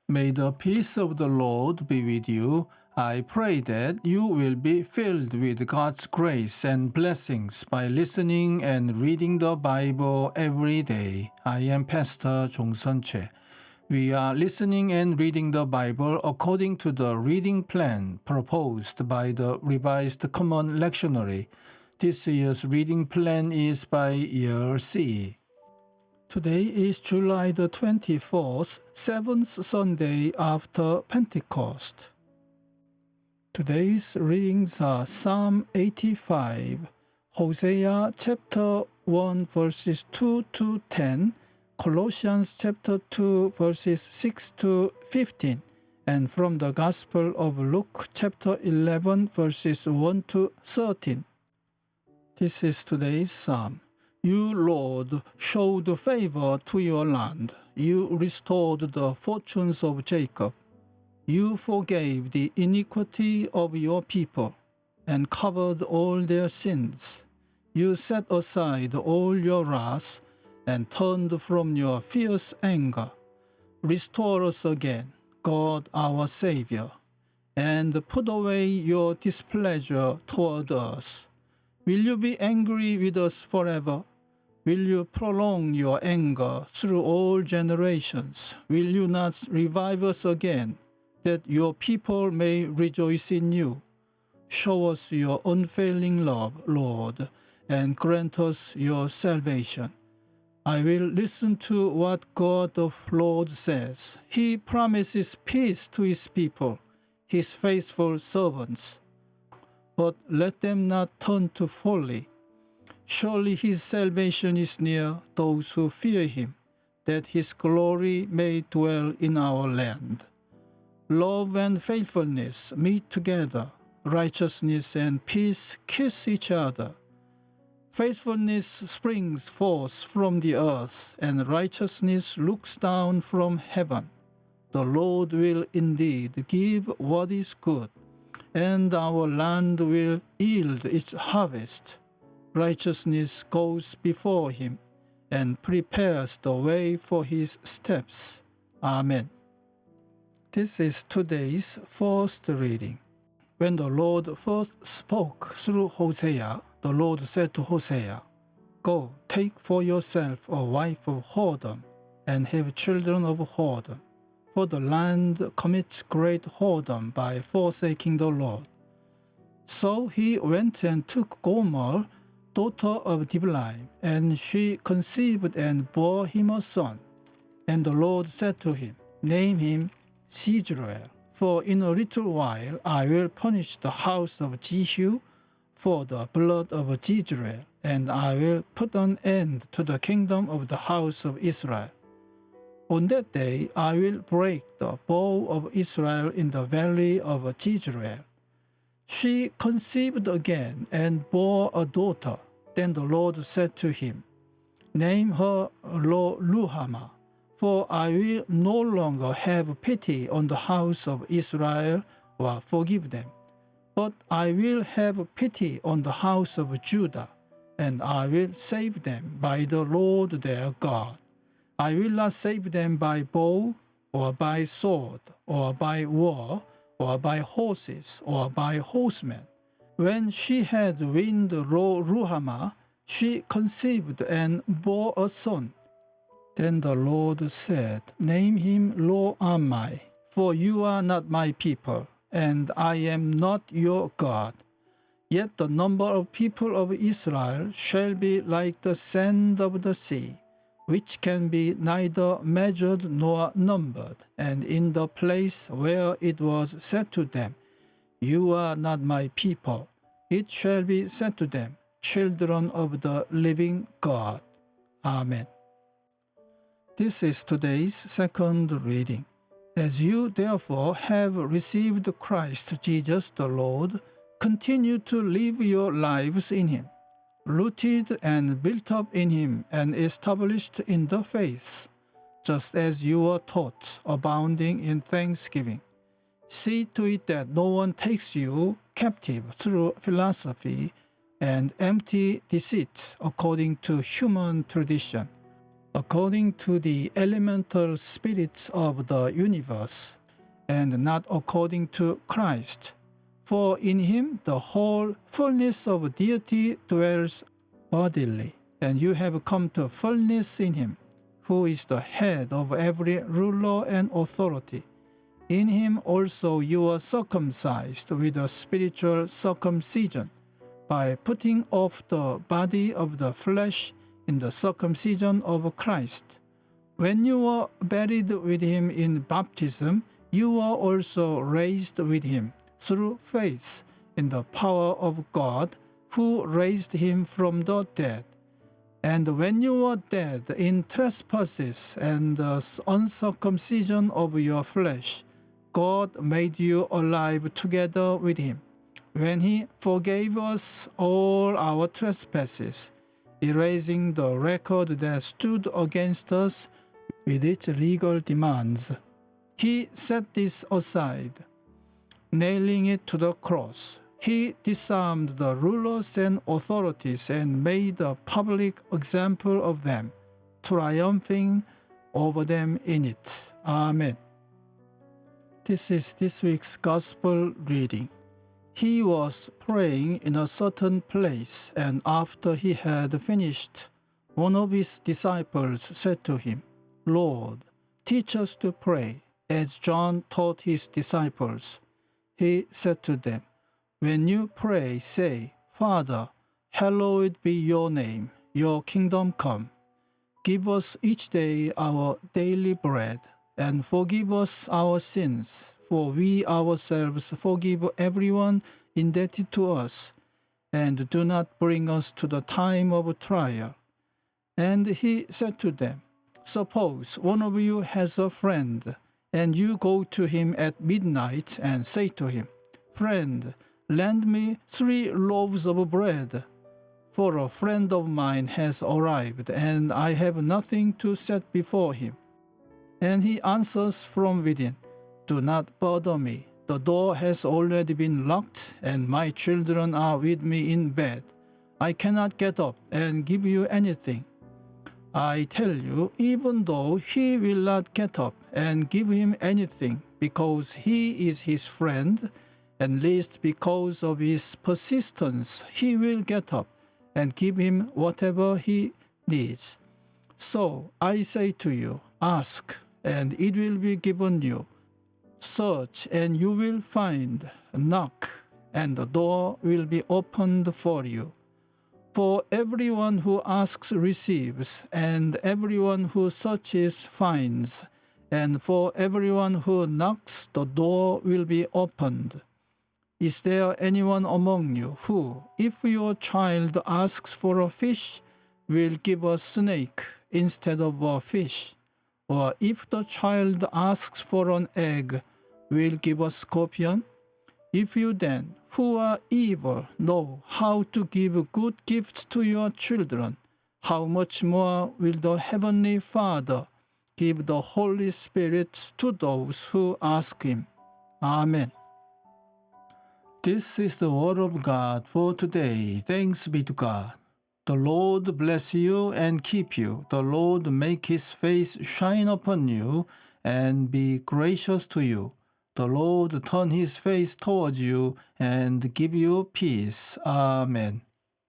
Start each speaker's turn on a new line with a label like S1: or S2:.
S1: May the peace of the Lord be with you. I pray that you will be filled with God's grace and blessings by listening and reading the Bible every day. I am Pastor 종선채. We are listening and reading the Bible according to the reading plan proposed by the Revised Common Lectionary. This year's reading plan is by year C. Today is July the 24th, 7th Sunday after Pentecost. Today's readings are Psalm 85, Hosea chapter 1 verses 2 to 10, Colossians chapter 2 verses 6 to 15, and from the Gospel of Luke chapter 11 verses 1 to 13. This is today's psalm. You, Lord, showed favor to your land. You restored the fortunes of Jacob. You forgave the iniquity of your people and covered all their sins. You set aside all your wrath and turned from your fierce anger. Restore us again, God our Savior, and put away your displeasure toward us. Will you be angry with us forever? Will you prolong your anger through all generations? Will you not revive us again, that your people may rejoice in you? Show us your unfailing love, Lord, and grant us your salvation. I will listen to what God the Lord says. He promises peace to his people, his faithful servants. But let them not turn to folly. Surely his salvation is near those who fear him, that his glory may dwell in our land. Love and faithfulness meet together, righteousness and peace kiss each other. Faithfulness springs forth from the earth, and righteousness looks down from heaven. The Lord will indeed give what is good, and our land will yield its harvest. Righteousness goes before him and prepares the way for his steps. Amen. This is today's first reading. When the Lord first spoke through Hosea, the Lord said to Hosea, Go, take for yourself a wife of whoredom, and have children of whoredom. For the land commits great whoredom by forsaking the Lord. So he went and took Gomer, daughter of Diblaim, and she conceived and bore him a son. And the Lord said to him, Name him Jezreel, for in a little while I will punish the house of Jehu for the blood of Jezreel, and I will put an end to the kingdom of the house of Israel. On that day I will break the bow of Israel in the valley of Jezreel. She conceived again and bore a daughter. Then the Lord said to him, Name her Lo-Ruhamah, for I will no longer have pity on the house of Israel or forgive them. But I will have pity on the house of Judah, and I will save them by the Lord their God. I will not save them by bow, or by sword, or by war, or by horses, or by horsemen. When she had weaned Lo-Ruhamah, she conceived and bore a son. Then the Lord said, Name him Lo-Ammi, for you are not my people, and I am not your God. Yet the number of people of Israel shall be like the sand of the sea, which can be neither measured nor numbered. And in the place where it was said to them, You are not my people, it shall be said to them, Children of the living God. Amen. This is today's second reading. As you therefore have received Christ Jesus the Lord, continue to live your lives in him, rooted and built up in him and established in the faith, just as you were taught, abounding in thanksgiving. See to it that no one takes you captive through philosophy and empty deceit according to human tradition, according to the elemental spirits of the universe, and not according to Christ. For in him the whole fullness of deity dwells bodily, and you have come to fullness in him, who is the head of every ruler and authority. In him also you are circumcised with a spiritual circumcision, by putting off the body of the flesh in the circumcision of Christ. When you were buried with him in baptism, you were also raised with him through faith in the power of God, who raised him from the dead. And when you were dead in trespasses and the uncircumcision of your flesh, God made you alive together with him, when he forgave us all our trespasses, erasing the record that stood against us with its legal demands. He set this aside, nailing it to the cross. He disarmed the rulers and authorities and made a public example of them, triumphing over them in it. Amen. This is this week's Gospel reading. He was praying in a certain place, and after he had finished, one of his disciples said to him, "Lord, teach us to pray, as John taught his disciples." He said to them, "When you pray, say, 'Father, hallowed be your name, your kingdom come. Give us each day our daily bread, and forgive us our sins, for we ourselves forgive everyone indebted to us, and do not bring us to the time of trial." And he said to them, "Suppose one of you has a friend, and you go to him at midnight and say to him, 'Friend, lend me 3 loaves of bread, for a friend of mine has arrived, and I have nothing to set before him.' And he answers from within, 'Do not bother me. The door has already been locked, and my children are with me in bed. I cannot get up and give you anything.' I tell you, even though he will not get up and give him anything, because he is his friend, at least because of his persistence, he will get up and give him whatever he needs. So I say to you, ask, and it will be given you. Search, and you will find. Knock, and the door will be opened for you. For everyone who asks receives, and everyone who searches finds, and for everyone who knocks the door will be opened. Is there anyone among you who, if your child asks for a fish, will give a snake instead of a fish? Or if the child asks for an egg, will give a scorpion? If you then, who are evil, know how to give good gifts to your children, how much more will the Heavenly Father give the Holy Spirit to those who ask him? Amen. This is the word of God for today. Thanks be to God. The Lord bless you and keep you. The Lord make his face shine upon you and be gracious to you. The Lord turn his face towards you and give you peace. Amen.